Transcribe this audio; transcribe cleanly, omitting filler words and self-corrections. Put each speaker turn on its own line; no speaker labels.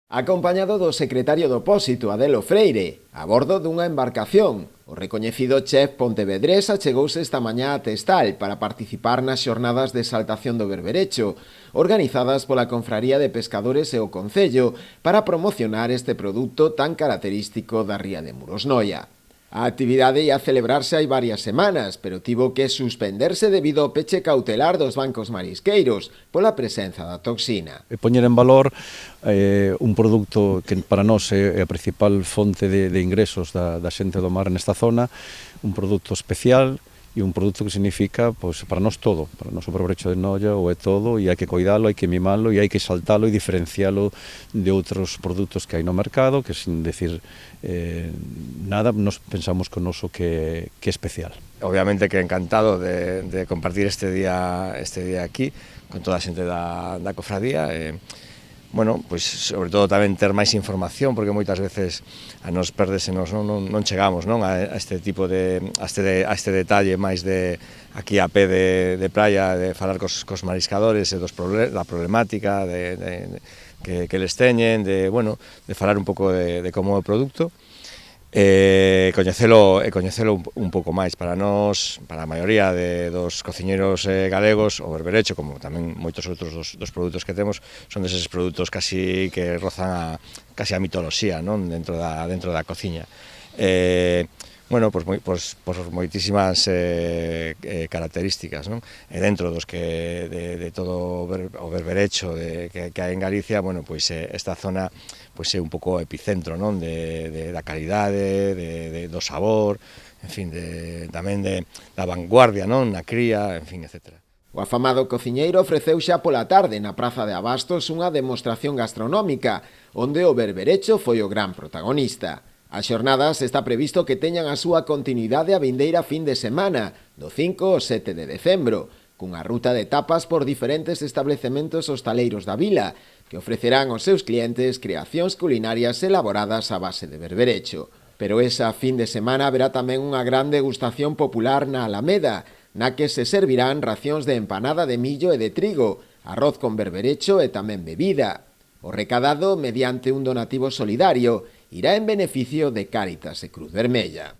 Acompañado do secretario do Pósito, Adelo Freire, a bordo dunha embarcación. O recoñecido chef pontevedrés achegouse esta mañá a Testal para participar nas xornadas de exaltación do berberecho, organizadas pola Confraría de Pescadores e o Concello para promocionar este produto tan característico da ría de Murosnoia. A actividade ia celebrarse hai varias semanas, pero tivo que suspenderse debido ao peche cautelar dos bancos marisqueiros pola presenza da toxina.
Poñer en valor un produto que para nós é a principal fonte de ingresos da xente do mar nesta zona, un produto especial e un produto que significa, pois, para nós todo, para nós o berberecho de Noia o é todo, e hai que cuidalo, hai que mimalo e hai que exaltalo e diferencialo de outros produtos que hai no mercado, que sin decir nada, nos pensamos que o noso que é especial.
Obviamente que encantado de compartir este día aquí con toda a xente da cofradía. Bueno, pois sobre todo tamén ter máis información, porque moitas veces a nos perdesenos, non chegamos, non, a este tipo a este detalle máis de aquí a pé de praia, de falar cos mariscadores e da problemática que les teñen, de falar un pouco de como é o produto. Coñecelo un pouco máis. Para nós, para a maioría dos cociñeiros galegos, o berberecho, como tamén moitos outros dos produtos que temos, son deses produtos casi que rozan casi a mitoloxía, non, dentro da cociña. Bueno, por moitísimas características, non? E dentro dos que de todo o berberecho que hai en Galicia, bueno, pois esta zona pois é un pouco epicentro, non? Da calidade, do sabor, en fin, tamén da vanguardia, non? Na cría, en fin, etc.
O afamado cociñeiro ofreceu xa pola tarde na Praza de Abastos unha demostración gastronómica, onde o berberecho foi o gran protagonista. As xornadas está previsto que teñan a súa continuidade a vindeira fin de semana, do 5 ao 7 de decembro, cunha ruta de tapas por diferentes establecementos hostaleiros da vila, que ofrecerán aos seus clientes creacións culinarias elaboradas a base de berberecho. Pero esa fin de semana haberá tamén unha gran degustación popular na Alameda, na que se servirán racións de empanada de millo e de trigo, arroz con berberecho e tamén bebida. O recadado, mediante un donativo solidario, irá en beneficio de Cáritas e Cruz Vermella.